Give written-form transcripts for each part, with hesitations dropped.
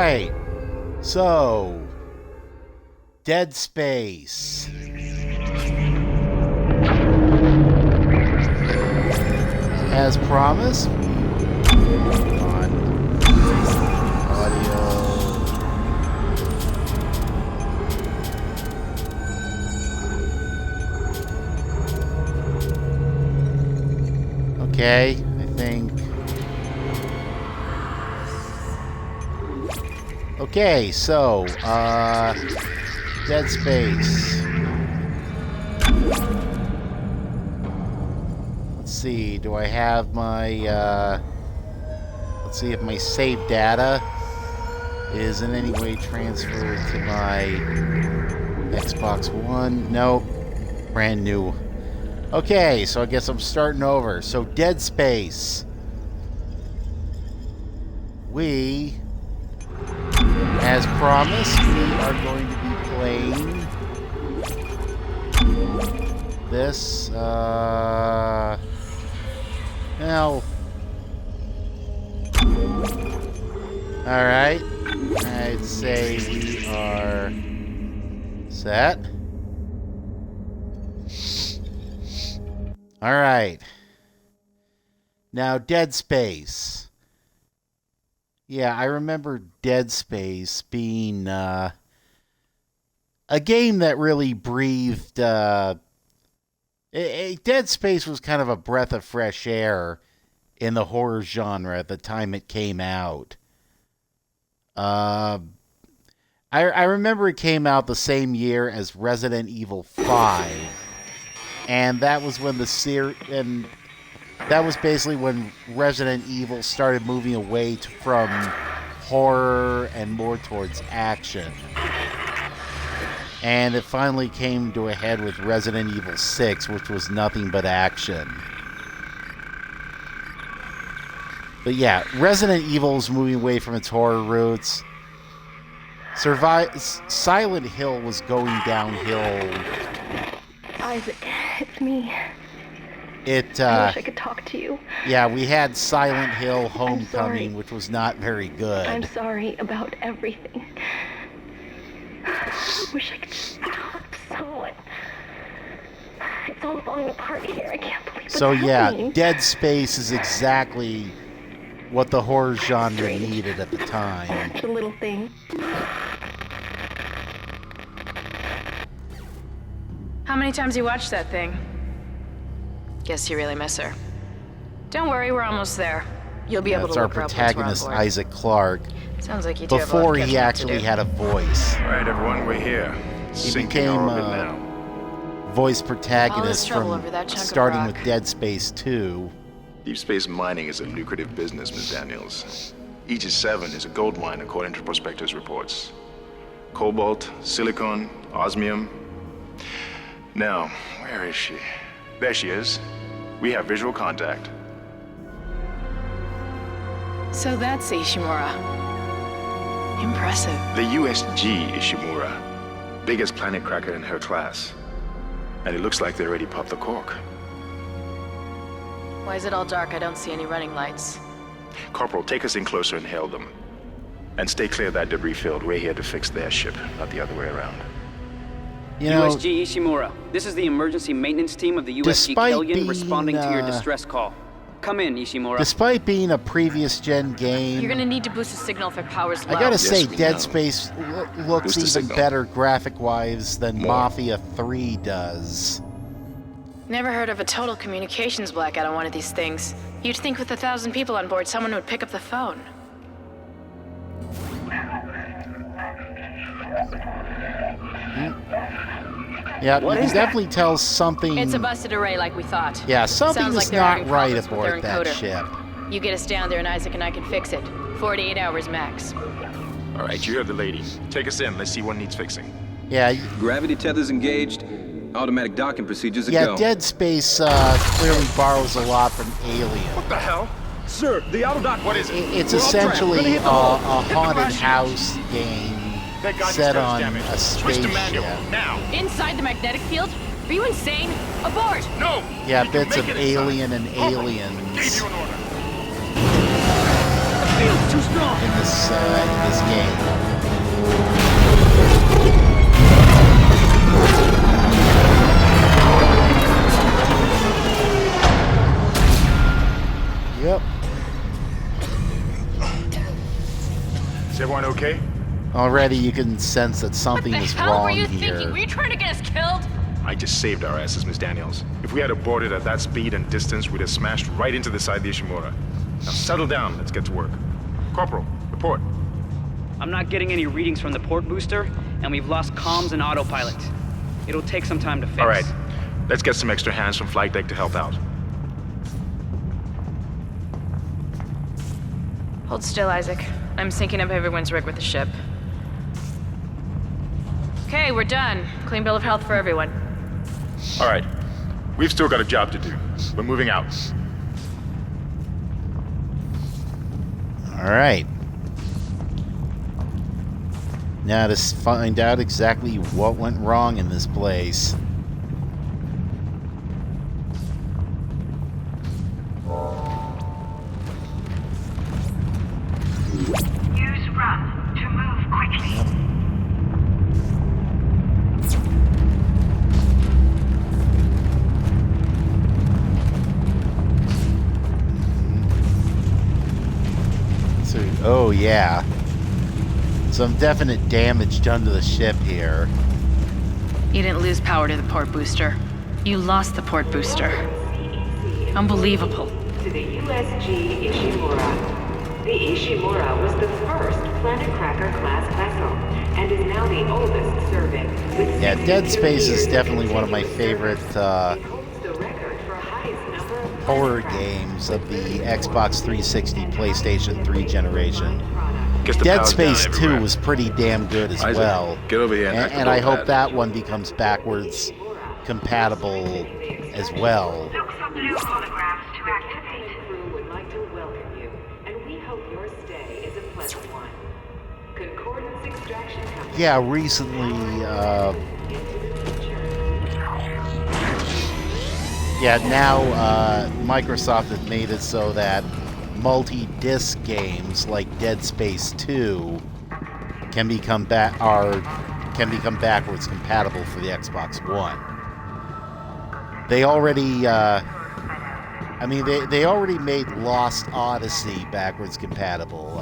right. So, Dead Space. As promised, on audio. Okay, I think. Okay, so, Dead Space. Let's see, do I have my, let's see if my saved data is in any way transferred to my Xbox One. Nope, brand new. Okay, so I guess I'm starting over. So, Dead Space. We, as promised, we are going to be playing this, well, alright, I'd say we are set. Alright, now Dead Space. Yeah, I remember Dead Space being a game that really breathed. Dead Space was kind of a breath of fresh air in the horror genre at the time it came out. I remember it came out the same year as Resident Evil 5, and that was when that was basically when Resident Evil started moving away from horror and more towards action. And it finally came to a head with Resident Evil 6, which was nothing but action. But yeah, Resident Evil's moving away from its horror roots. Silent Hill was going downhill. Isaac, it's me. I wish I could talk to you. Yeah, we had Silent Hill Homecoming, which was not very good. I'm sorry about everything. I wish I could just talk to someone. It's all falling apart here. I can't believe what's happening. Dead Space is exactly what the horror genre needed at the time. The little thing. How many times you watched that thing? Guess you really miss her. Don't worry, we're almost there. You'll be able to look her up once we're on protagonist, board. Isaac Clarke. Sounds like you do have a lot Before of he catching up to actually do. had a voice. All right, everyone, we're here. He Sinking became orbit now. voice All protagonist this trouble from over that chunk of starting rock. with Dead Space 2. Deep space mining is a lucrative business, Ms. Daniels. Aegis 7 is a gold mine according to prospectors' reports. Cobalt, silicon, osmium. Now, where is she? There she is. We have visual contact. So that's Ishimura. Impressive. The USG Ishimura. Biggest planet cracker in her class. And it looks like they already popped the cork. Why is it all dark? I don't see any running lights. Corporal, take us in closer and hail them. And stay clear of that debris field. We're here to fix their ship, not the other way around. You know, USG Ishimura, this is the emergency maintenance team of the USG Despite Kellion being, responding to your distress call. Come in, Ishimura. despite being a previous gen game, You're gonna need to boost the signal if it powers low. I gotta say, we Dead know. Space looks Boost the even signal. better graphic-wise than More. Mafia 3 does. Never heard of a total communications blackout on one of these things. You'd think with 1,000 people on board, someone would pick up the phone. Yeah, you can definitely tell something. It's a busted array like we thought. Yeah, something Sounds like is they're not having right problems with aboard their that encoder. ship. You get us down there and Isaac and I can fix it. 48 hours max. All right, you heard the lady. Take us in. Let's see what needs fixing. Yeah, Gravity tethers engaged. Automatic docking procedures a yeah. go. Dead Space clearly borrows a lot from Alien. What the hell? Sir, the auto dock. What is it? It's We're off track. We're essentially gonna a hit the hull. haunted house game That guy set just on damage. a Switch to manual, spaceship. now. Inside the magnetic field? Are you insane? Abort! No! Yeah, We can bits make of it inside. Alien and Corporal, Aliens. Gave you an order. in this game. Yep. Is everyone okay? Already you can sense that something is wrong here. What the hell were you thinking? Were you trying to get us killed? I just saved our asses, Miss Daniels. If we had aborted at that speed and distance, we'd have smashed right into the side of the Ishimura. Now settle down, let's get to work. Corporal, report. I'm not getting any readings from the port booster, and we've lost comms and autopilot. It'll take some time to fix. All right, let's get some extra hands from flight deck to help out. Hold still, Isaac. I'm syncing up everyone's rig with the ship. Okay, we're done. Clean bill of health for everyone. All right, we've still got a job to do. We're moving out. All right. Now to find out exactly what went wrong in this place. Use run to move quickly. So, oh yeah. Some definite damage done to the ship here. You didn't lose power to the port booster. You lost the port booster. Unbelievable. To the USG Ishimura. The Ishimura was the first Planet Cracker class vessel and is now the oldest serving. Yeah, Dead Space is definitely one of my favorite horror games of the Xbox 360, PlayStation 3 generation. Dead Space 2 was pretty damn good as well. Get over here and I hope that one becomes backwards compatible as well. Look for blue holograms to activate. The crew would like to welcome you, and we hope your stay is a pleasant one. Concordance Extraction Company. Yeah, recently, now Microsoft has made it so that multi-disc games like Dead Space 2 can become backwards compatible for the Xbox One. They already, they already made Lost Odyssey backwards compatible.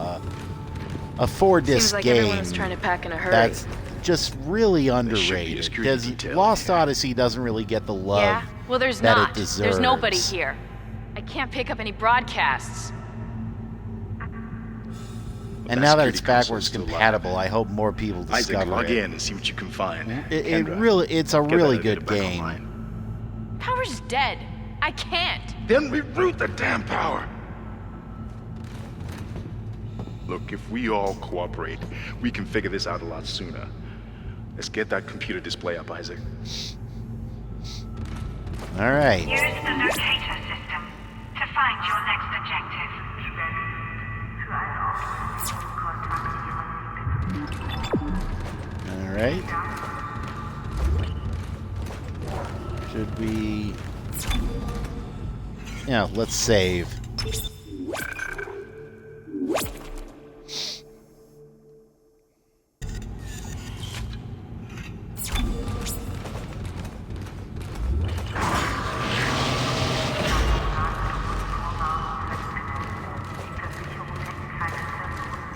A 4-disc Seems like game everyone was trying to pack in a hurry. that's just really underrated because Lost Odyssey doesn't really get the love Yeah? Well, there's that not. it deserves. There's nobody here. I can't pick up any broadcasts. And now that it's backwards compatible, I hope more people Isaac, discover log it. in and see what you can find. It's a really good back game. online. Power's dead. I can't. Then reroute the damn power. Look, if we all cooperate, we can figure this out a lot sooner. Let's get that computer display up, Isaac. All right. Use the locator system to find your next objective. All right. Should we? Yeah, let's save.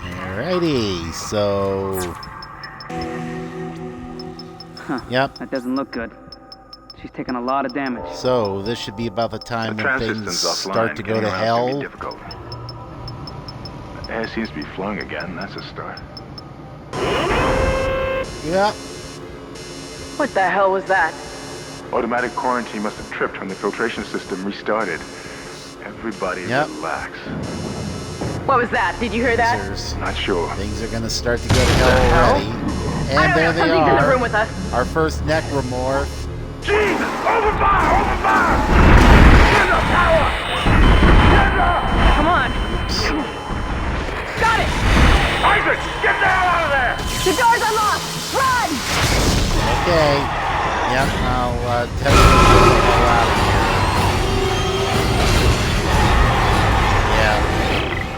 Alrighty, so... Yep. That doesn't look good. She's taken a lot of damage. So, this should be about the time The when trans things system's start offline. to go Getting to around can be hell. difficult. The air seems to be flowing again. That's a start. Yep. What the hell was that? Automatic quarantine must have tripped when the filtration system restarted. Everybody relax. What was that? Did you hear that? There's- Not sure. Things are going to start to go to hell already. And there they Something's in the room are. with us. Our first necromorph. Jesus! Open fire! Open fire! Get the power! Come on. Got it! Isaac! Get the hell out of there! The door's unlocked! Run! Okay. Yep, I'll tell you to get the hell out of here. Yeah.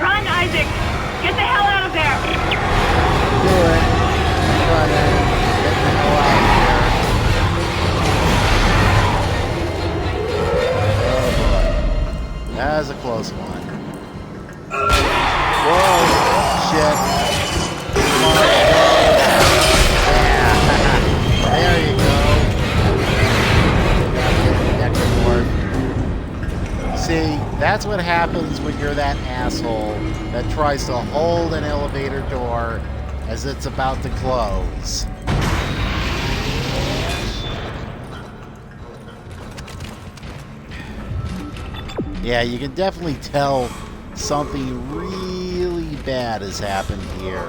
Run, Isaac! That was a close one. Whoa! Shit. Come on, go. Yeah. There you go. See, that's what happens when you're that asshole that tries to hold an elevator door as it's about to close. Yeah, you can definitely tell something really bad has happened here.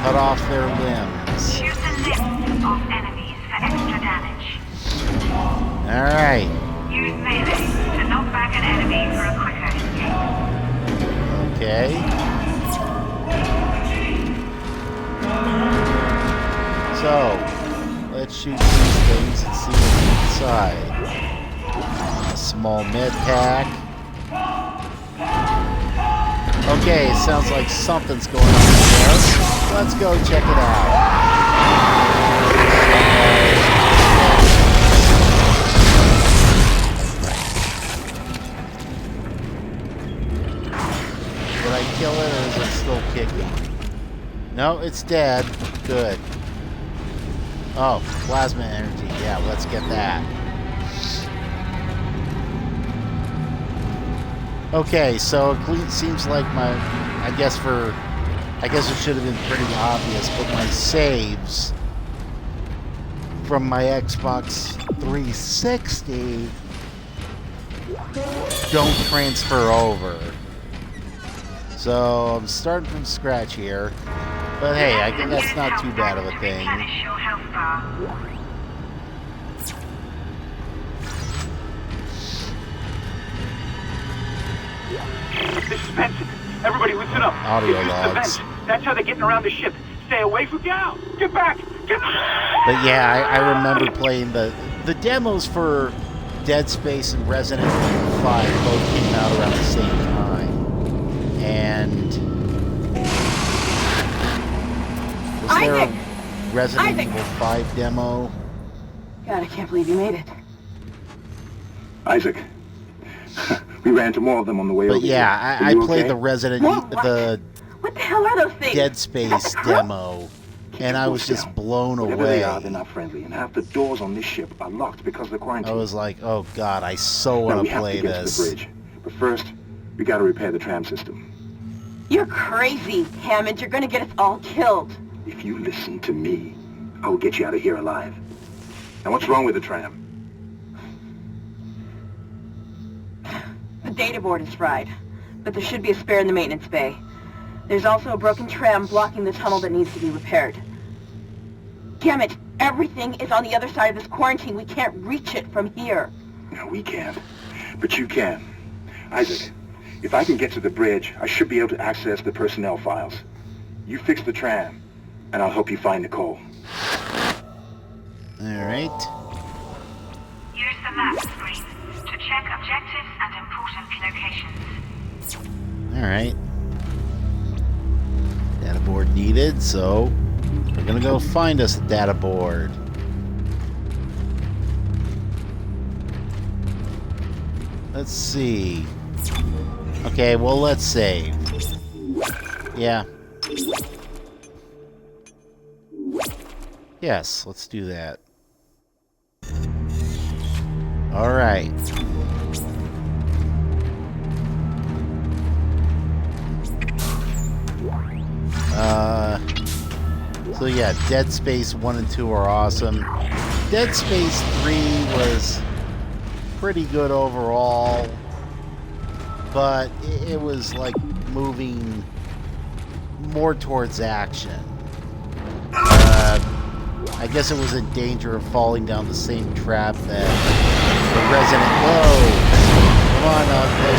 Cut off their limbs. Shoot the limbs of enemies for extra damage. Alright. Use melee to knock back an enemy for a quicker escape. Okay. So, let's shoot these things and see what's inside. A small med pack. Okay, sounds like something's going on there. Let's go check it out. Did I kill it or is it still kicking? No, it's dead. Good. Oh, plasma energy. Yeah, let's get that. Okay, so it seems like I guess it should have been pretty obvious, but my saves from my Xbox 360 don't transfer over. So I'm starting from scratch here. But hey, I guess that's not too bad of a thing. Replenish your health bar. This is Benson. Everybody listen up. Audio This is logs. the vent. That's how they're getting around the ship. Stay away from down. Get back. Get back. But yeah, I remember playing the demos for Dead Space and Resident Evil 5 both came out around the same time. And was there a Resident Evil 5 demo? God, I can't believe you made it. Isaac. We ran into more of them on the way over. But yeah, I played the Resident the What the hell are those things? Dead Space demo, and I was just blown Whatever away. they are, they're not friendly, and half the doors on this ship are locked because of the quarantine. I was like, oh god, I so want to play We have to get this. to the bridge, but first, we got to repair the tram system. You're crazy, Hammond. You're gonna get us all killed. If you listen to me, I will get you out of here alive. Now, what's wrong with the tram? The data board is fried, but there should be a spare in the maintenance bay. There's also a broken tram blocking the tunnel that needs to be repaired. Damn it! Everything is on the other side of this quarantine. We can't reach it from here. No, we can't. But you can. Isaac, if I can get to the bridge, I should be able to access the personnel files. You fix the tram, and I'll help you find Nicole. Alright. Use the map screen to check objectives and important locations. Alright. Data board needed, so we're gonna go find us a data board. Let's see. Okay, well, let's save. Yeah. Yes, let's do that. Alright. So yeah, Dead Space 1 and 2 are awesome. Dead Space 3 was pretty good overall, but it was like moving more towards action. I guess it was in danger of falling down the same trap that the Resident... Whoa! Come on, Ugly.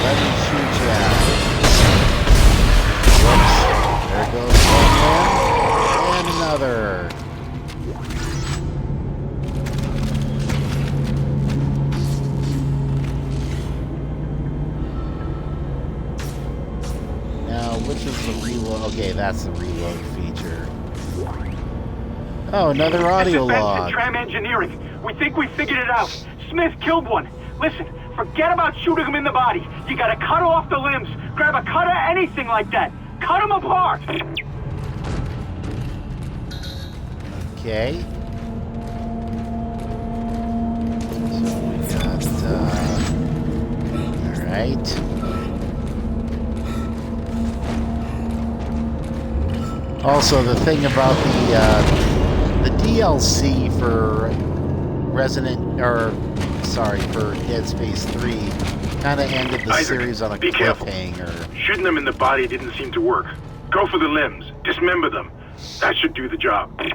Let me shoot you out. Whoops. There goes one more. And another. Now, which is the reload? Okay, that's the reload feature. Oh, another audio This is log. Benson, Tram Engineering. We think we figured it out. Smith killed one. Listen, forget about shooting him in the body. You gotta cut off the limbs. Grab a cutter, anything like that. Cut him apart. Okay. So we got, alright. Also, the thing about the DLC for for Dead Space 3 kind of ended the Isaac, series on a be careful. cliffhanger. Shooting them in the body didn't seem to work. Go for the limbs. Dismember them. That should do the job. Yep,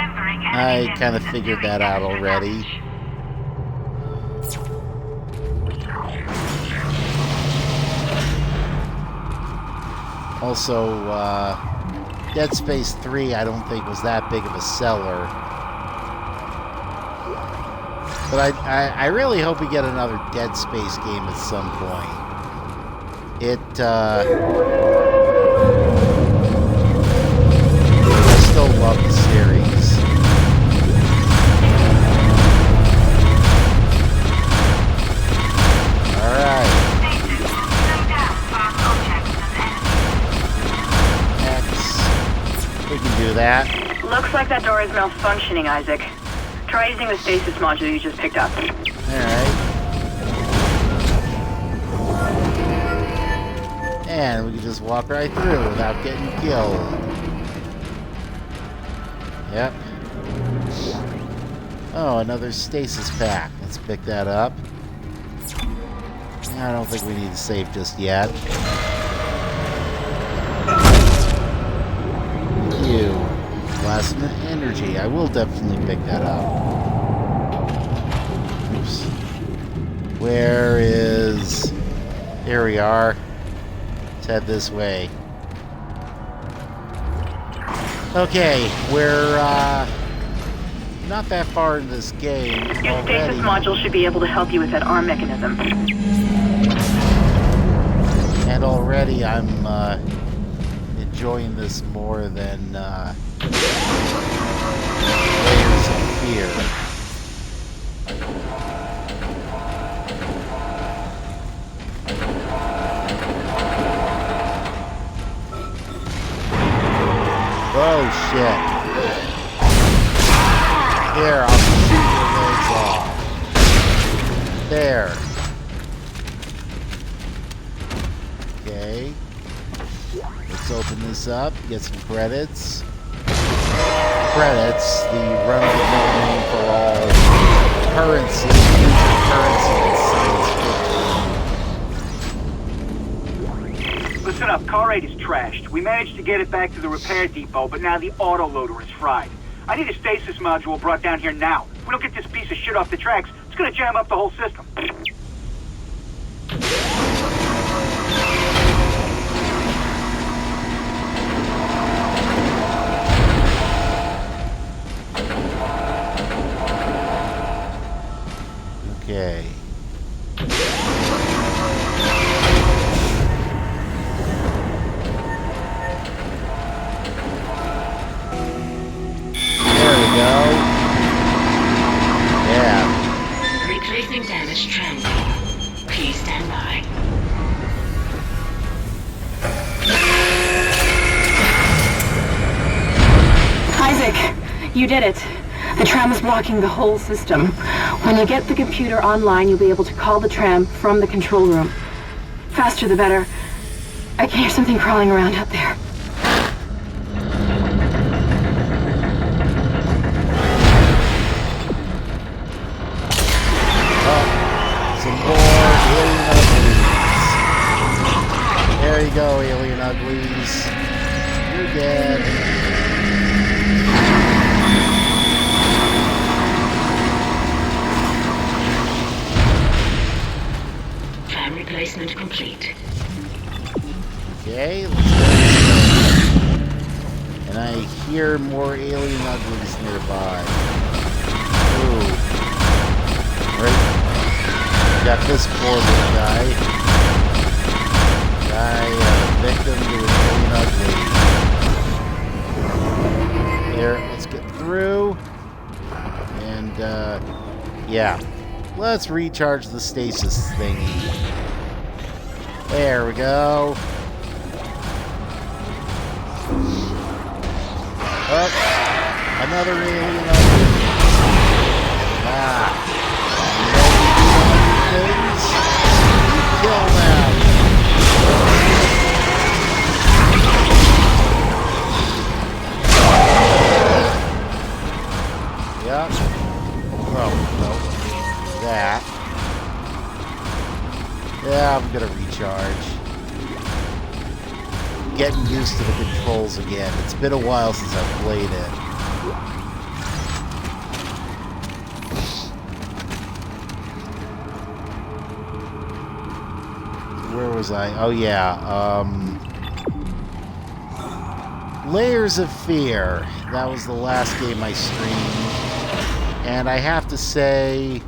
I kind of figured that out already. Also, Dead Space 3 I don't think was that big of a seller. But I really hope we get another Dead Space game at some point. I still love the series. Alright. We can do that. Looks like that door is malfunctioning, Isaac. Try using the stasis module you just picked up. Alright. And we can just walk right through without getting killed. Yep. Oh, another stasis pack. Let's pick that up. I don't think we need to save just yet. You. Plasma energy. I will definitely pick that up. Oops. Where is... Here we are. Let's head this way. Okay, we're not that far in this game Your stasis module should be able to help you with that arm mechanism. And already I'm enjoying this more than Layers of Fear. Oh shit. Here, I'll shoot your legs off. There. Okay. Let's open this up, get some credits. Credits, the run-of-the-mill name for all currency, future currency in science fiction. Listen up, car 8 is trashed. We managed to get it back to the repair depot, but now the autoloader is fried. I need a stasis module brought down here now. If we don't get this piece of shit off the tracks, it's gonna jam up the whole system. Okay. There we go. Yeah. Replacing damaged tram. Please stand by. Isaac, you did it. The tram is blocking the whole system. When you get the computer online, you'll be able to call the tram from the control room. Faster the better. I can hear something crawling around out there. Some more alien uglies. There you go, alien uglies. You're dead. Tram replacement complete. Okay, let's go. And I hear more alien uglies nearby. Ooh. Right. Got this poor little guy. Victim to an alien ugly. Yeah. Let's recharge the stasis thingy. There we go. Oh, another alien. Things. Kill them. Yep. Oh, no. That. Yeah, I'm gonna recharge. Getting used to the controls again. It's been a while since I've played it. Where was I? Oh, yeah. Layers of Fear. That was the last game I streamed. And I have to say,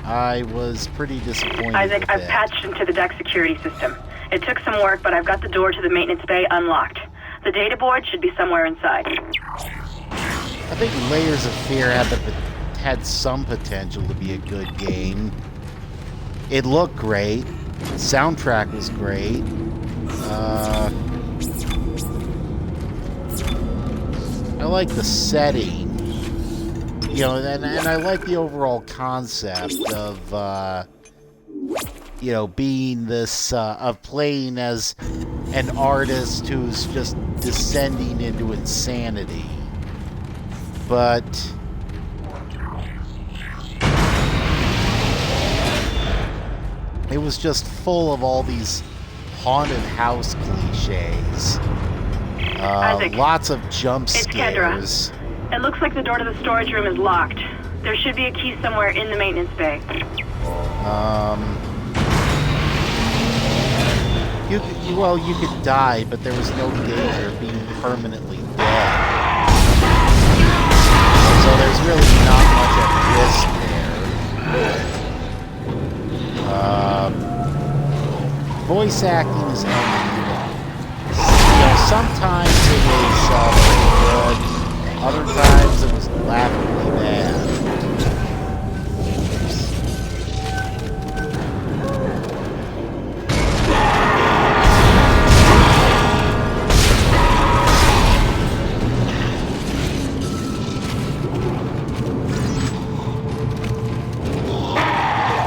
I was pretty disappointed. Isaac, with I've it. patched into the deck security system. It took some work, but I've got the door to the maintenance bay unlocked. The data board should be somewhere inside. I think Layers of Fear had some potential to be a good game. It looked great. The soundtrack was great. I like the setting. You know, and I like the overall concept of, you know, being this, of playing as an artist who's just descending into insanity. But it was just full of all these haunted house cliches. Isaac, lots of jump it's Kendra. scares. It looks like the door to the storage room is locked. There should be a key somewhere in the maintenance bay. You could die, but there was no danger of being permanently dead. So there's really not much at risk there. Voice acting is uneven. You know, sometimes it was pretty good. Other times it was laughably bad.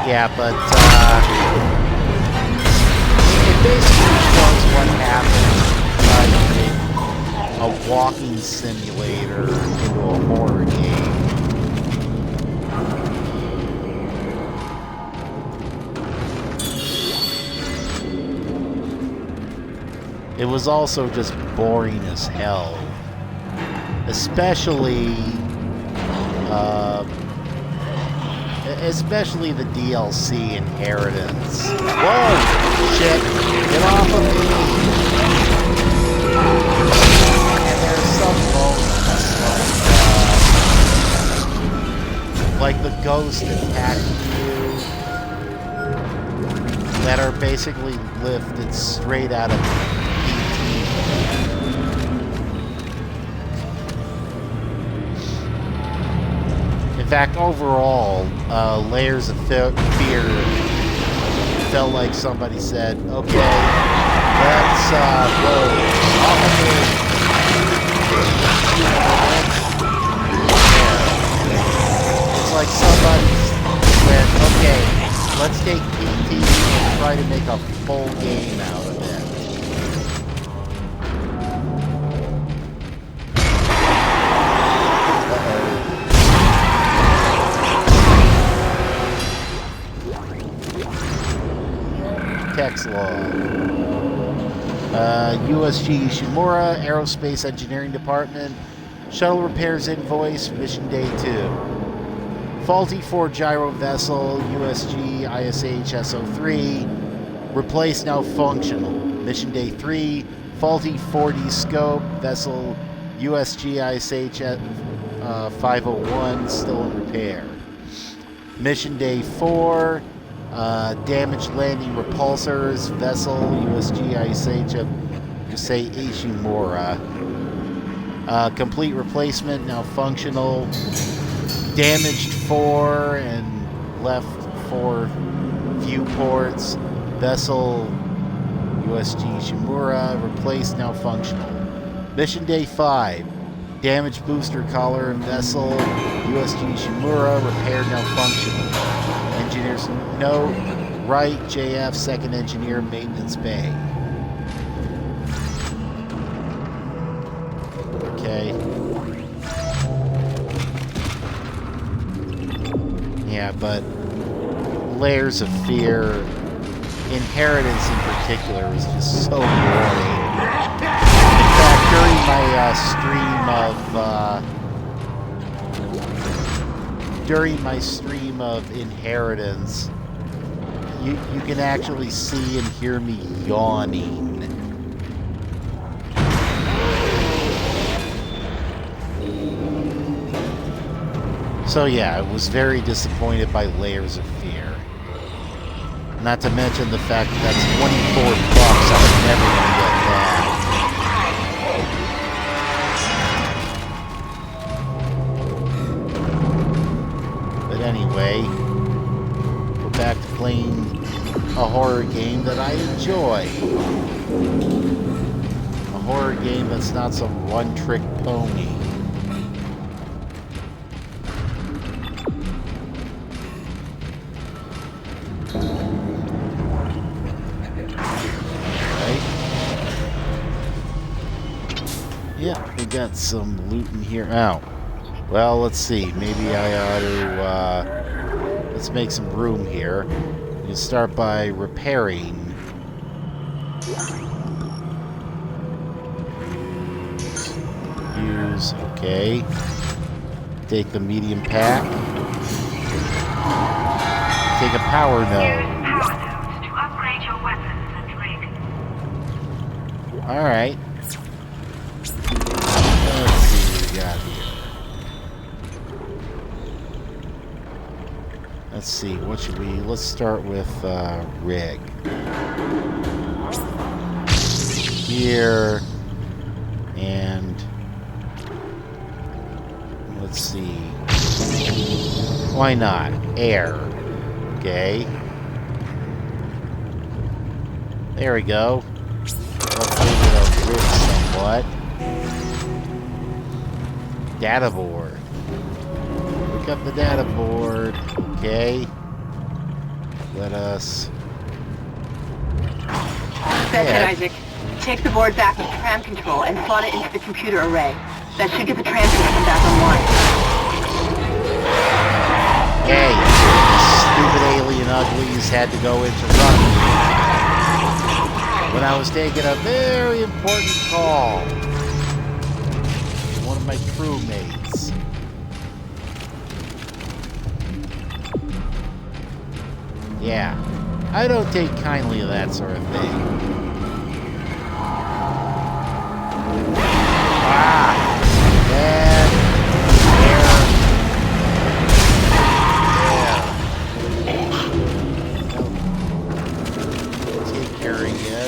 Yeah, but it basically shows what happens when a walking simulator into a horror game. It was also just boring as hell. Especially the DLC Inheritance. Whoa! Shit! Get off of me! And there's some moments like the ghost attacking you that are basically lifted straight out of In fact, overall, Layers of Fear felt like somebody said, okay, let's go off of here. It's like somebody went, okay, let's take PT and try to make a full game out of it. Text log. USG Ishimura, Aerospace Engineering Department, Shuttle Repairs Invoice, Mission Day 2. Faulty 4 gyro vessel, USG ISH SO3, replaced now functional. Mission Day 3, faulty 4D scope, vessel USG ISH 501, still in repair. Mission Day 4, damaged landing repulsors, vessel USG ISH Ishimura. Complete replacement, now functional. Damaged 4 and left 4 viewports. Vessel USG Shimura replaced, now functional. Mission Day 5. Damaged booster collar and vessel USG Shimura repaired, now functional. Engineers note, Wright JF, second engineer, maintenance bay. Okay. Yeah, but Layers of Fear, Inheritance in particular, was just so boring. In fact, during my stream of Inheritance, you can actually see and hear me yawning. So yeah, I was very disappointed by Layers of Fear. Not to mention the fact that that's $24. I was never going to get that. But anyway, we're back to playing a horror game that I enjoy. A horror game that's not some one-trick pony. Yeah, we got some loot in here. Oh, well, let's see. Maybe I ought to, let's make some room here. You start by repairing. Use, okay. Take the medium pack. Take a power node. Power nodes to upgrade your weapons and rig. Alright. Let's see what we got here. Let's see, what should we... Let's start with rig. Here. And... let's see. Why not? Air. Okay. There we go. Upgrade the rig somewhat. Data board. Look up the data board. Okay. Let us... That's it, Isaac. Take the board back with tram control and slot it into the computer array. That should get the tram system back online. Okay. Stupid alien uglies had to go into run when I was taking a very important call. One of my crewmates. Yeah, I don't take kindly to that sort of thing. Ah, bad there. Take care of you.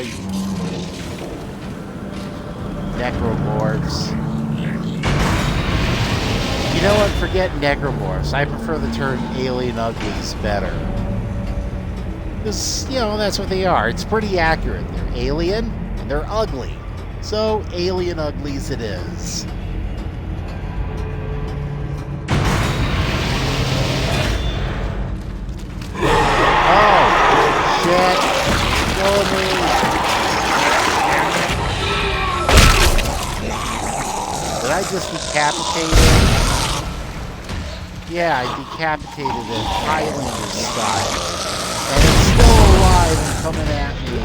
Necromorphs. You know what? Forget necromorphs. I prefer the term alien uglies better. Because, you know, that's what they are. It's pretty accurate. They're alien and they're ugly. So, alien uglies it is. Oh, shit. Kill me. Did I just decapitate it? Yeah, I decapitated it Highlander style. And it's still alive and coming at me.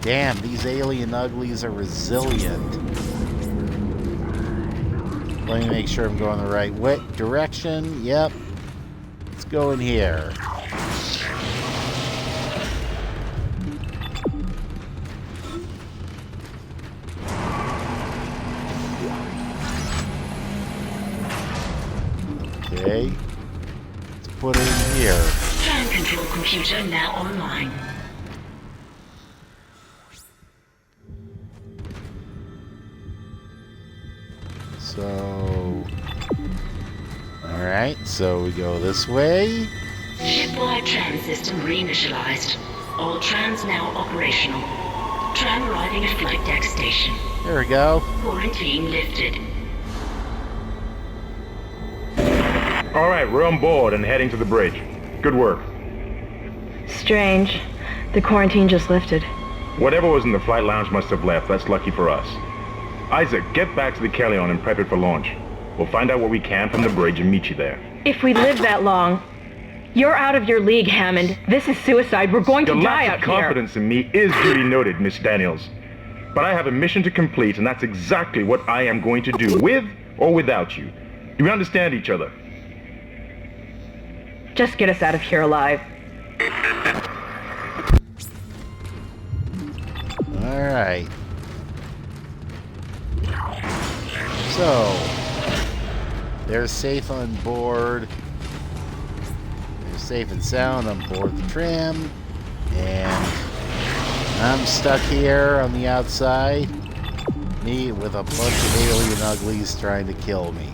Damn, these alien uglies are resilient. Let me make sure I'm going the right way. Direction, yep. Let's go in here. Okay. Let's put it in here. Tram control computer now online. So... Alright, so we go this way. Shipwide tram system reinitialized. All trams now operational. Tram arriving at flight deck station. There we go. Quarantine lifted. Alright, we're on board and heading to the bridge. Good work. Strange. The quarantine just lifted. Whatever was in the flight lounge must have left. That's lucky for us. Isaac, get back to the Kellion and prep it for launch. We'll find out what we can from the bridge and meet you there. If we live that long... You're out of your league, Hammond. This is suicide. We're going to die out here. Your lack of confidence in me is duly noted, Miss Daniels. But I have a mission to complete, and that's exactly what I am going to do, with or without you. Do we understand each other? Just get us out of here alive. Alright. So, they're safe on board. They're safe and sound on board the tram. And I'm stuck here on the outside. Me with a bunch of alien uglies trying to kill me.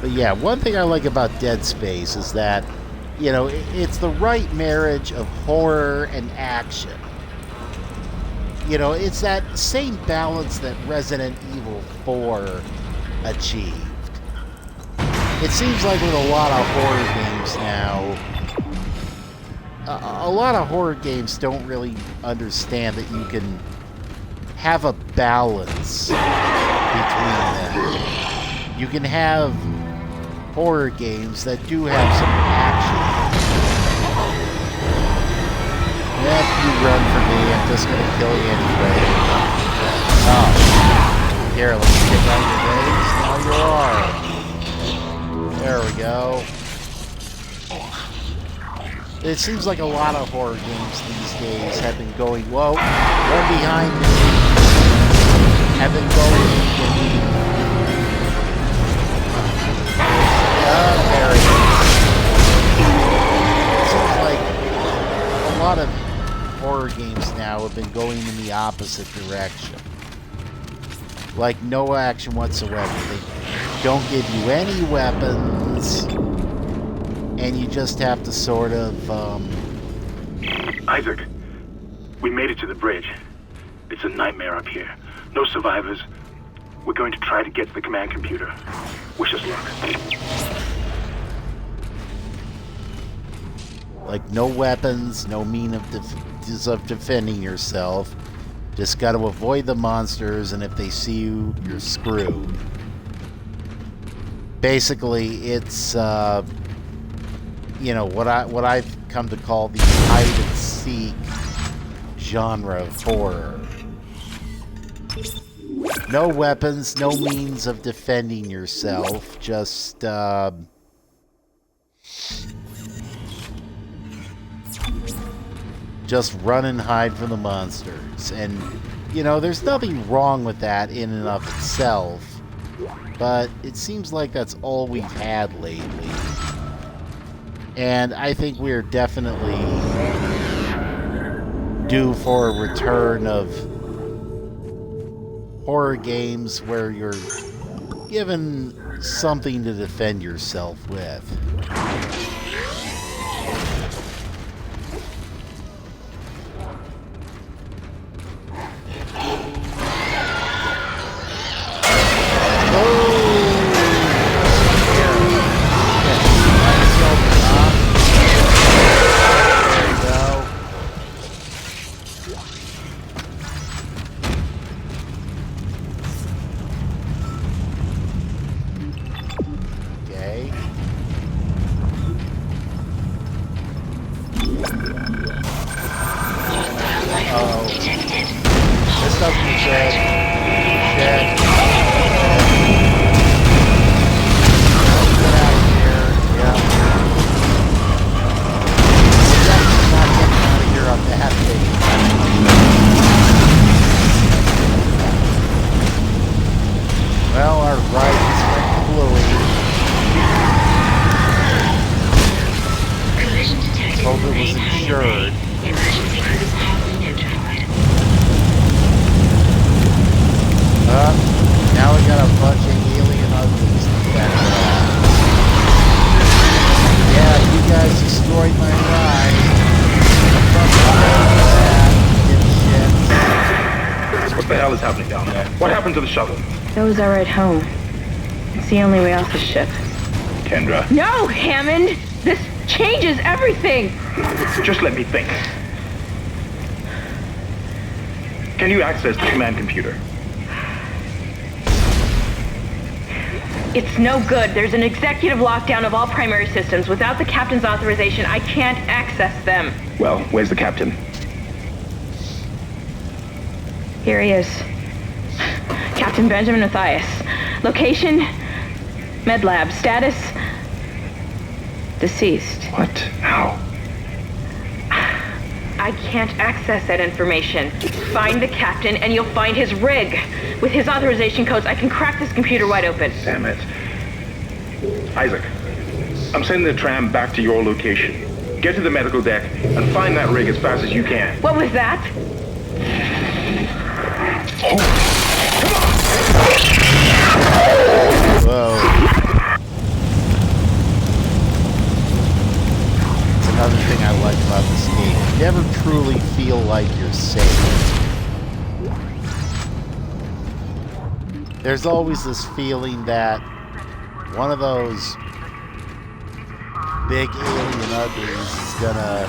But yeah, one thing I like about Dead Space is that, you know, it's the right marriage of horror and action. You know, it's that same balance that Resident Evil 4 achieved. It seems like with a lot of horror games now, a lot of horror games don't really understand that you can have a balance between them. You can have horror games that do have some action. If you run from me, I'm just going to kill you anyway. Oh. Here, let's kick out your legs. Now you are. There we go. It seems like a lot of horror games these days have been going, whoa, one behind me, have been going, there it is. It seems like a lot of horror games now have been going in the opposite direction. Like no action whatsoever. They don't give you any weapons, and you just have to sort of, Isaac, we made it to the bridge. It's a nightmare up here. No survivors. We're going to try to get to the command computer. Wish us luck. Like no weapons, no means of defending yourself. Just got to avoid the monsters, and if they see you, you're screwed. Basically, it's you know what I've come to call the hide and seek genre of horror. No weapons, no means of defending yourself. Just run and hide from the monsters. And, you know, there's nothing wrong with that in and of itself. But it seems like that's all we've had lately. And I think we're definitely due for a return of horror games where you're given something to defend yourself with. Hope it was insured. Emergency crews have been notified. Now we got a bunch of alien uglies to fend off. Yeah, you guys destroyed my ride. What the hell is happening down there? What happened to the shuttle? That was our ride home. It's the only way off the ship. Kendra. No, Hammond! This changes everything! Just let me think. Can you access the command computer? It's no good. There's an executive lockdown of all primary systems. Without the captain's authorization, I can't access them. Well, where's the captain? Here he is. Captain Benjamin Mathias. Location? Med lab. Status? Deceased. What? How? I can't access that information. Find the captain and you'll find his rig. With his authorization codes, I can crack this computer wide open. Damn it. Isaac, I'm sending the tram back to your location. Get to the medical deck and find that rig as fast as you can. What was that? Whoa. It's another thing I like about this game. You never truly feel like you're safe. There's always this feeling that one of those big alien uglies is gonna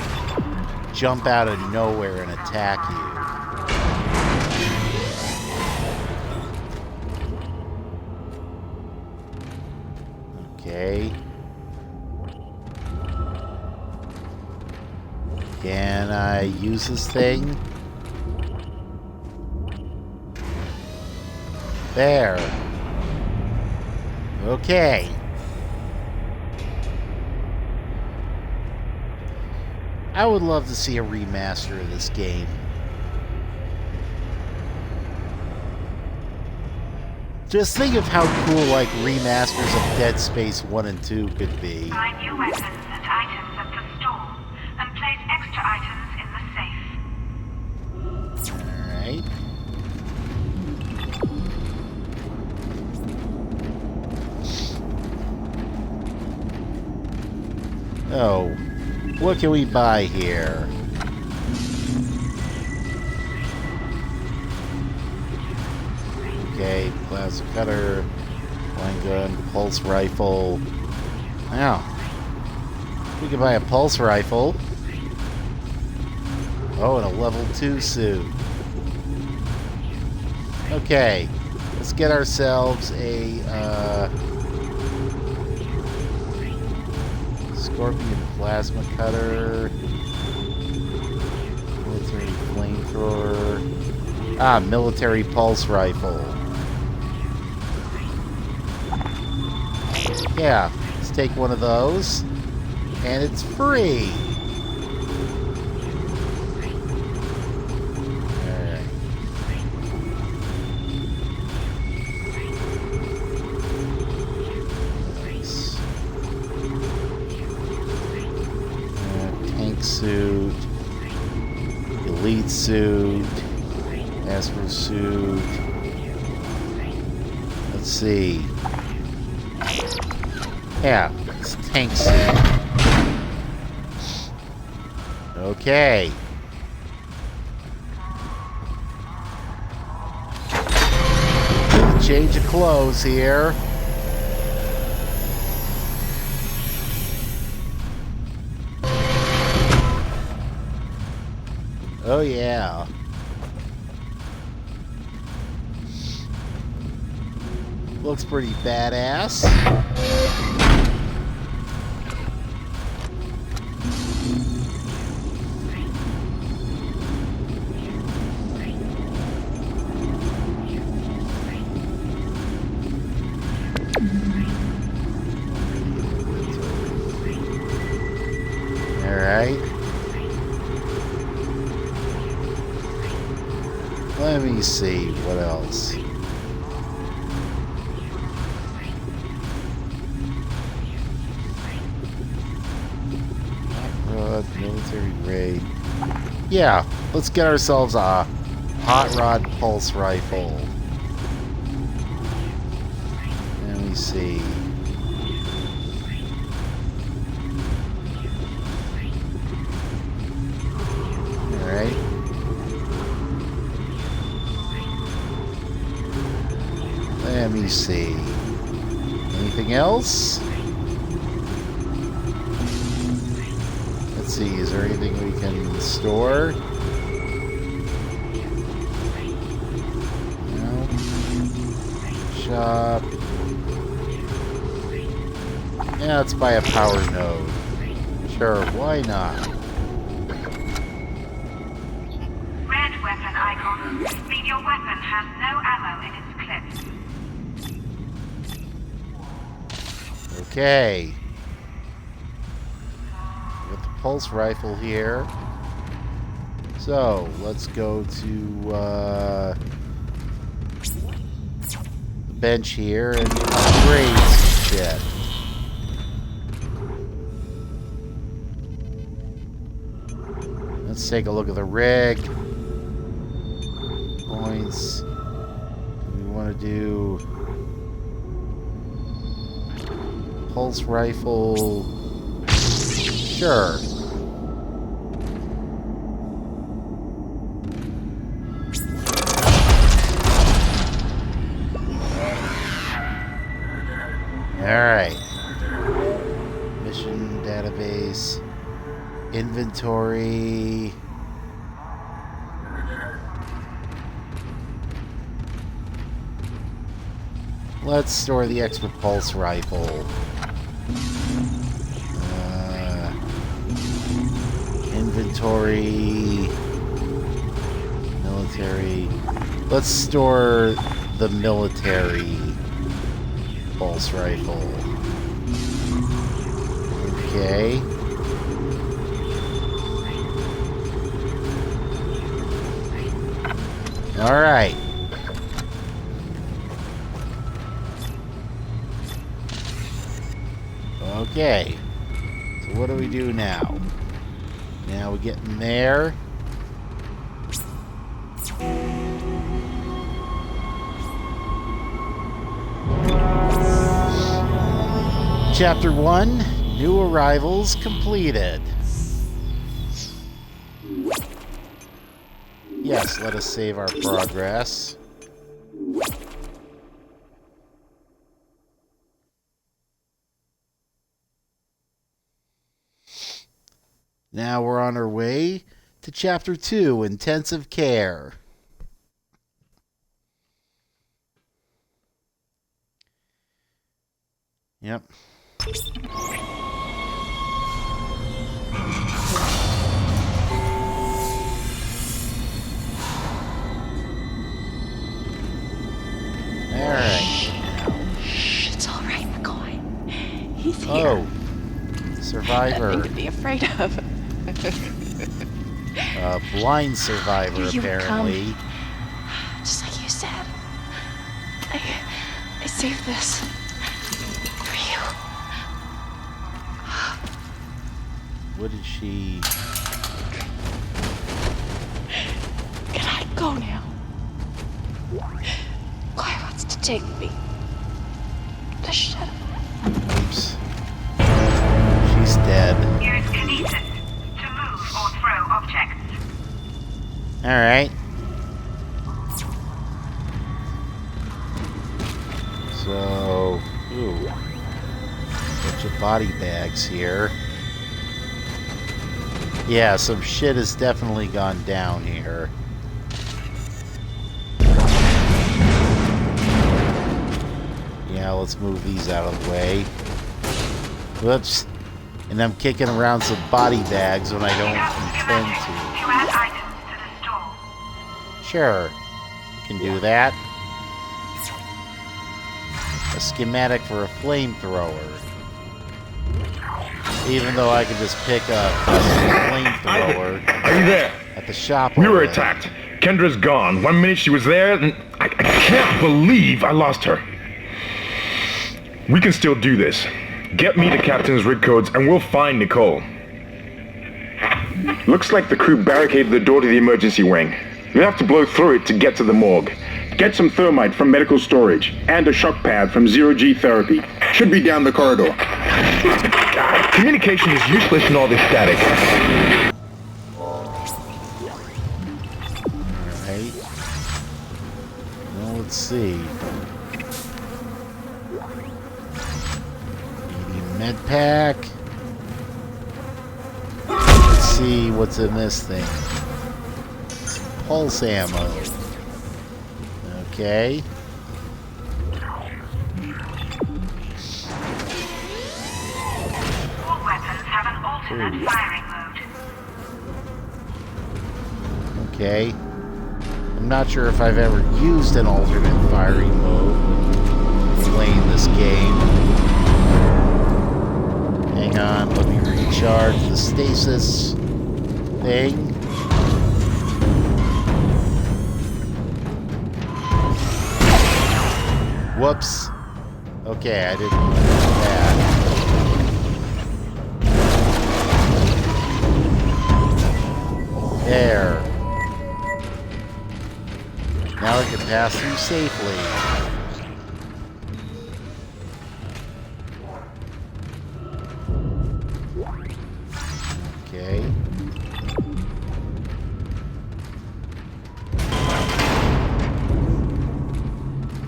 jump out of nowhere and attack you. Okay. Can I use this thing? There. Okay. I would love to see a remaster of this game. Just think of how cool, like, remasters of Dead Space 1 and 2 could be. Find new weapons and items at the store, and place extra items in the safe. Alright. Oh, what can we buy here? Okay, plasma cutter, line gun, pulse rifle. Now, we can buy a pulse rifle. Oh, and a level 2 suit. Okay, let's get ourselves a Scorpion plasma cutter, military flamethrower, military pulse rifle. Yeah, let's take one of those, and it's free. Alright. Nice. Tank suit, elite suit, Astro suit. Let's see. Yeah, it's tank suit. Okay. Change of clothes here. Oh yeah. Looks pretty badass. Alright. Let me see what else. Military grade. Yeah, let's get ourselves a hot rod pulse rifle. Let me see. Alright. Let me see. Anything else? Let's see, is there anything we can store? No. Shop. Yeah, let's buy a power node. Sure, why not? Red weapon icon. Mean your weapon has no ammo in its clip. Okay. With the pulse rifle here. So, let's go to the bench here and upgrade some shit. Let's take a look at the rig. Points. Do we want to do pulse rifle? Sure. Alright. Mission database. Inventory. Let's store the extra pulse rifle. Inventory. Military. Let's store the military pulse rifle. Okay. All right. Okay. So what do we do now? Now we get in there. Chapter 1, New Arrivals completed. Yes, let us save our progress. Now we're on our way to Chapter 2, Intensive Care. Yep. Alright. Shh, it's all right, McCoy. He's here. Oh. Survivor. Nothing to be afraid of. Blind survivor, You apparently. come. Just like you said. I saved this. For you. What did she... Can I go now? Claire wants to take me. Just shut up. Oops. She's dead. Use kinesis to move or throw objects. Alright. So... Ooh. Bunch of body bags here. Yeah, some shit has definitely gone down here. Yeah, let's move these out of the way. Whoops. And I'm kicking around some body bags when I don't intend to. To add items to the store. Sure. Can do that. A schematic for a flamethrower. Even though I can just pick up a flamethrower Are you there? at the shop. We were over there. attacked. Kendra's gone. 1 minute she was there, and I can't believe I lost her. We can still do this. Get me the captain's rig codes, and we'll find Nicole. Looks like the crew barricaded the door to the emergency wing. You have to blow through it to get to the morgue. Get some thermite from medical storage, and a shock pad from Zero-G Therapy. Should be down the corridor. Communication is useless in all this static. Alright. Well, let's see. Medium med pack. Let's see what's in this thing. Pulse ammo. Okay. All weapons have an alternate firing mode. Okay. I'm not sure if I've ever used an alternate firing mode playing this game. Hang on, let me recharge the stasis thing. Whoops. Okay, I didn't want to do that. There. Now I can pass through safely. Okay.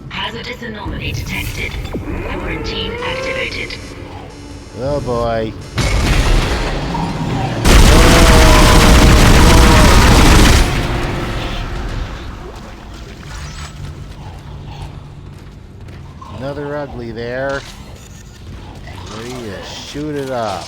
Hazardous anomaly detected. Quarantine activated. Oh boy. Another ugly there. Ready to shoot it up.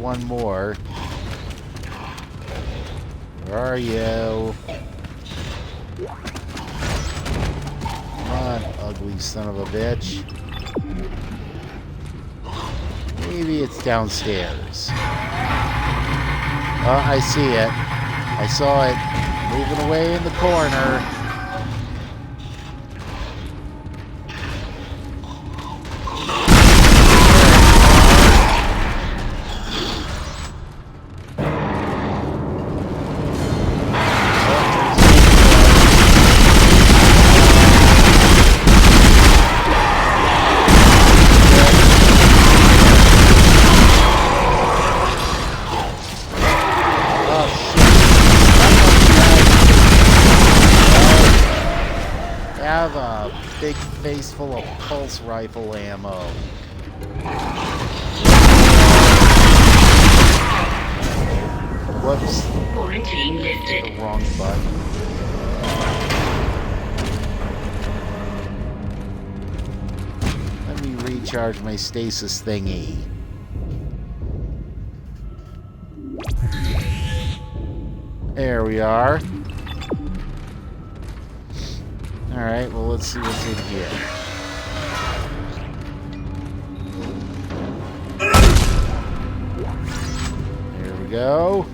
One more. Where are you? Come on, ugly son of a bitch. Maybe it's downstairs. Oh, I see it. I saw it moving away in the corner. Big face full of pulse rifle ammo. Whoops. Quarantine lifted. The wrong button. Let me recharge my stasis thingy. There we are. Alright, well, let's see what's in here. There we go.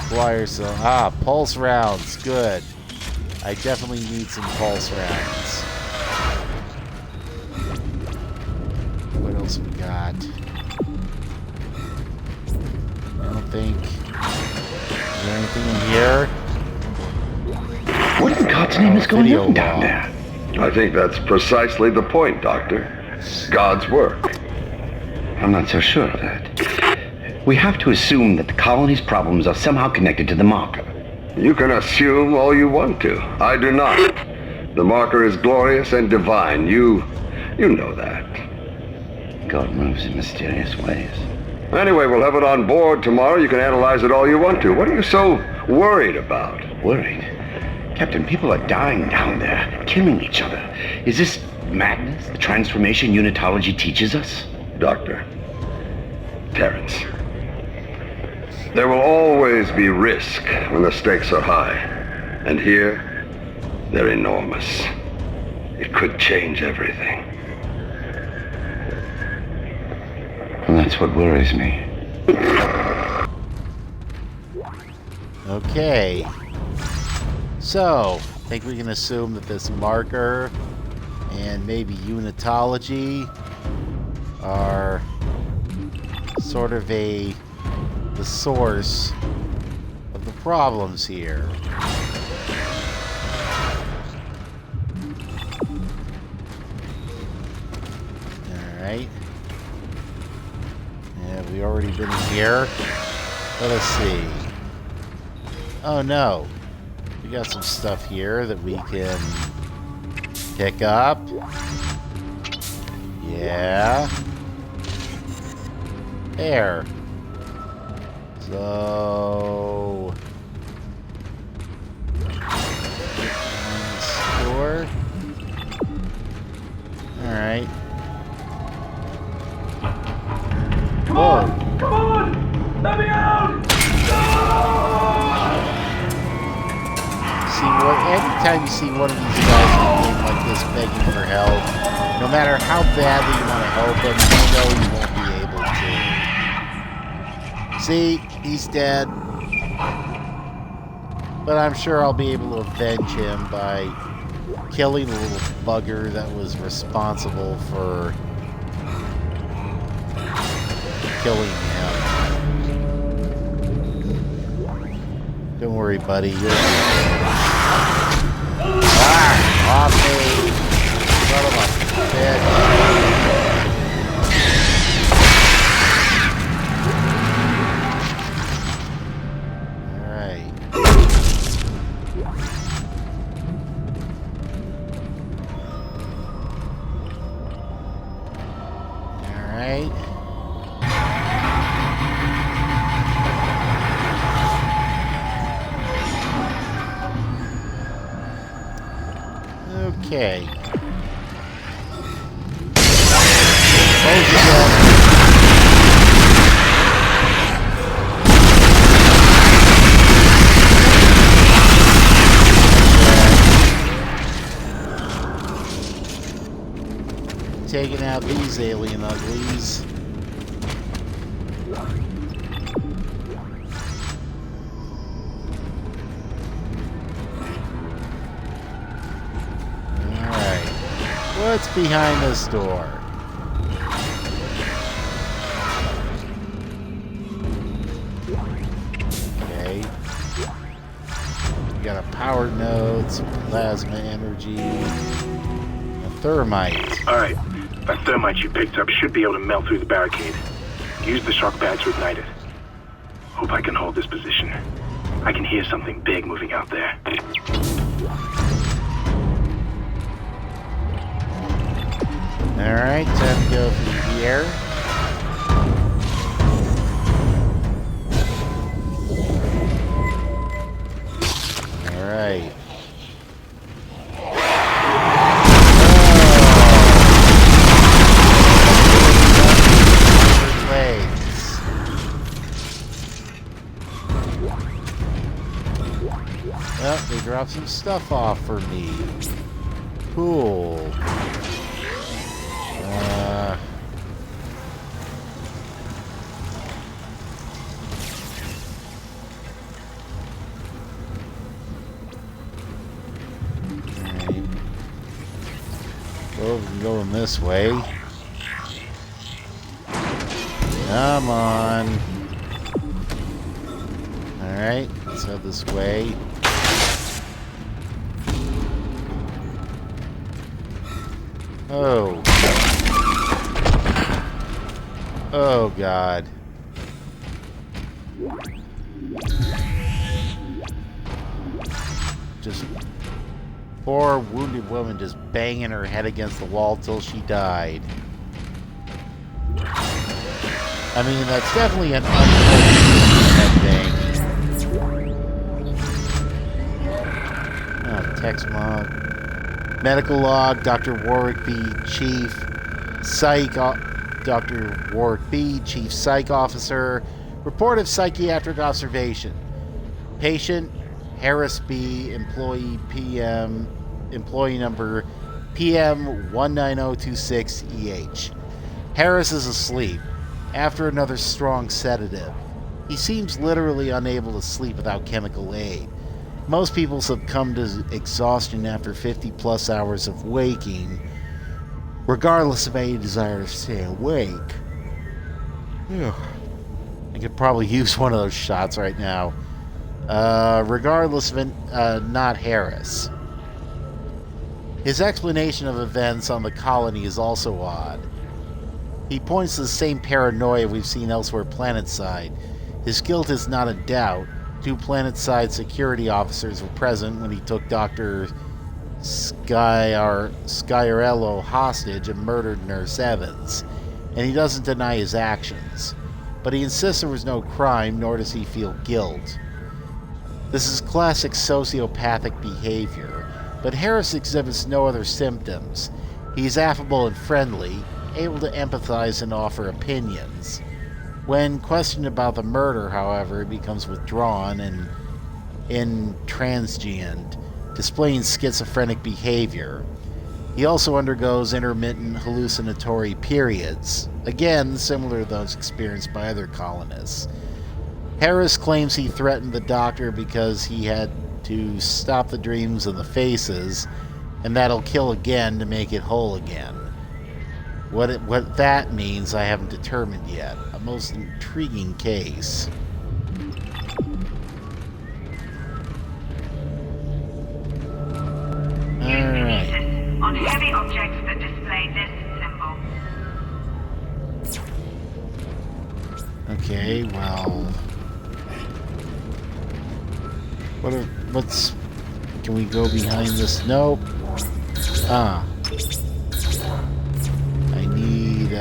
Flyer cell. Pulse rounds. Good. I definitely need some pulse rounds. What else we got? I don't think... Is there anything in here? What in God's name is going on down there? I think that's precisely the point, Doctor. God's work. I'm not so sure of that. We have to assume that the colony's problems are somehow connected to the marker. You can assume all you want to. I do not. The marker is glorious and divine. You know that. God moves in mysterious ways. Anyway, we'll have it on board tomorrow. You can analyze it all you want to. What are you so worried about? Worried? Captain, people are dying down there, killing each other. Is this madness, the transformation unitology teaches us? Doctor. Terrence. There will always be risk when the stakes are high. And here, they're enormous. It could change everything. And that's what worries me. Okay. So, I think we can assume that this marker and maybe unitology are sort of the source of the problems here. Alright. Have we already been here? Let us see. Oh no. We got some stuff here that we can pick up. Yeah. There. So... store. Alright. Come on! Come on! Let me out! See, anytime you see one of these guys in a game like this begging for help, no matter how badly you want to help him, you know you won't be able to. See, he's dead. But I'm sure I'll be able to avenge him by killing the little bugger that was responsible for killing him. Don't worry, buddy. You're off me! Son of a bitch! Okay. Taking out these alien uglies. What's behind this door? Okay. We got a power node, some plasma energy, a thermite. Alright, that thermite you picked up should be able to melt through the barricade. Use the shock pad to ignite it. Hope I can hold this position. I can hear something big moving out there. Alright, time to go through the air. Alright. Well, they dropped some stuff off for me. Cool. Going this way. Come on. Alright, let's head this way. Oh. Oh, God. Just poor wounded woman just banging her head against the wall till she died. I mean, that's definitely an unfortunate thing. Oh, text log. Medical log, Dr. Warwick B. Chief Psych... Dr. Warwick B. Chief Psych Officer. Report of psychiatric observation. Patient Harris B, employee number PM19026EH. Harris is asleep, after another strong sedative. He seems literally unable to sleep without chemical aid. Most people succumb to exhaustion after 50-plus hours of waking, regardless of any desire to stay awake. I could probably use one of those shots right now. Regardless of it, not Harris. His explanation of events on the colony is also odd. He points to the same paranoia we've seen elsewhere planetside. His guilt is not in doubt. 2 planetside security officers were present when he took Dr. Sciarello hostage and murdered Nurse Evans, and he doesn't deny his actions. But he insists there was no crime, nor does he feel guilt. This is classic sociopathic behavior, but Harris exhibits no other symptoms. He's affable and friendly, able to empathize and offer opinions. When questioned about the murder, however, he becomes withdrawn and intransigent, displaying schizophrenic behavior. He also undergoes intermittent hallucinatory periods, again similar to those experienced by other colonists. Harris claims he threatened the doctor because he had to stop the dreams and the faces, and that'll kill again to make it whole again. What that means I haven't determined yet. A most intriguing case. Alright. On heavy objects that display this symbol. Okay, well... What's... Can we go behind this? Nope. I need,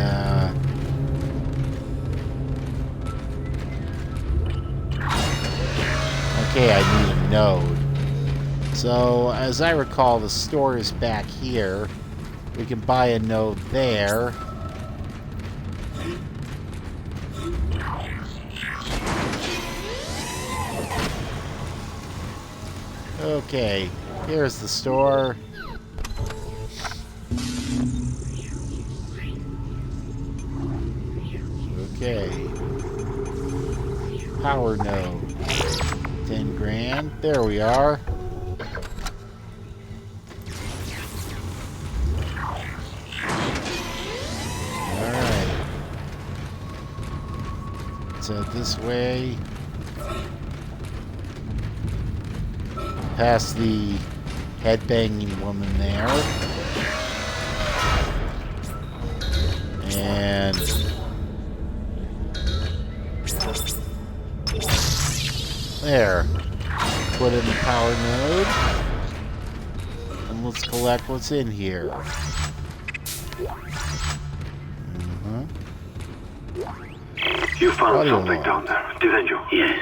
Okay, I need a node. So, as I recall, the store is back here. We can buy a node there. Okay, here's the store. Okay. Power node. 10 grand. There we are. Alright. So this way. Past the headbanging woman there. And there. Put in the power node. And let's collect what's in here. You found Audio something log. down there, didn't you? Yes,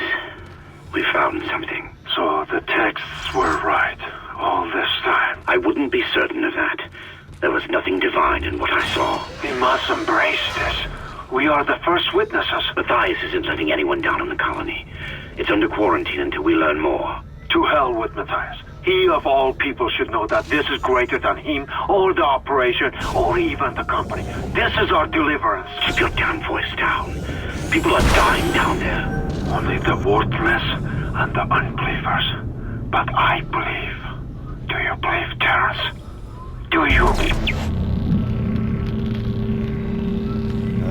we found something. So the texts were right all this time. I wouldn't be certain of that. There was nothing divine in what I saw. We must embrace this. We are the first witnesses. Matthias isn't letting anyone down in the colony. It's under quarantine until we learn more. To hell with Matthias. He of all people should know that this is greater than him, or the operation, or even the company. This is our deliverance. Keep your damn voice down. People are dying down there. Only the worthless and the unbelievers. But I believe. Do you believe, Terrence? Do you?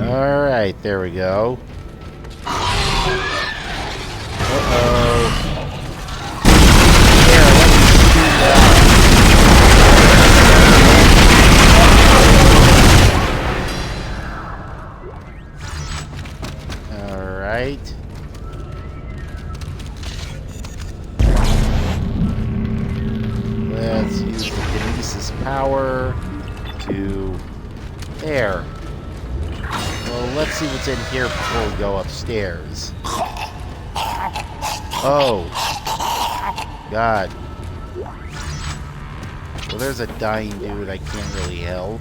Alright, there we go. Uh-oh. Here, let me shoot that. Alright. Let's use the kinesis power to... There. Well, let's see what's in here before we go upstairs. Oh. God. Well, there's a dying dude I can't really help.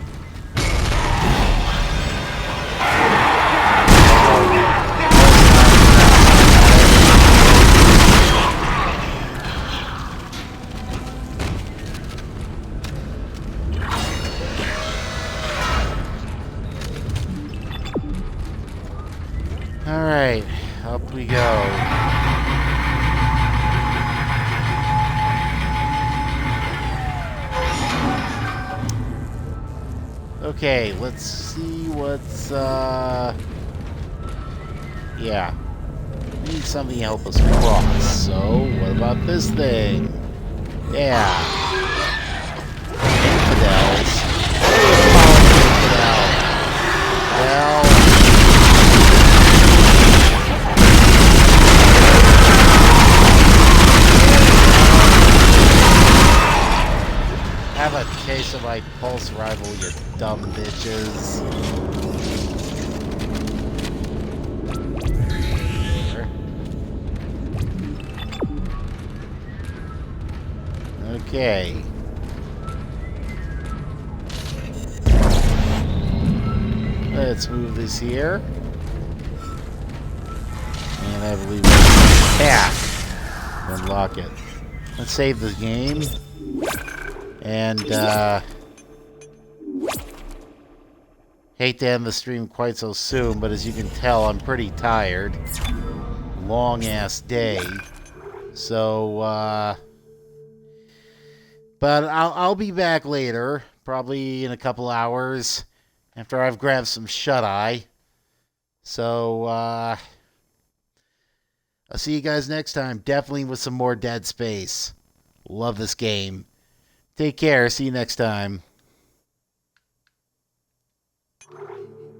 Alright, up we go. Okay, let's see what's, yeah. We need something to help us cross, so what about this thing? Yeah. Infidels. Infidel. Well... Have a case of my pulse rival, you dumb bitches. Okay. Let's move this here. And I believe we'll back. Unlock it. Let's save the game. And, hate to end the stream quite so soon, but as you can tell, I'm pretty tired. Long-ass day. So, but I'll be back later, probably in a couple hours, after I've grabbed some shut-eye. So, I'll see you guys next time, definitely with some more Dead Space. Love this game. Take care. See you next time.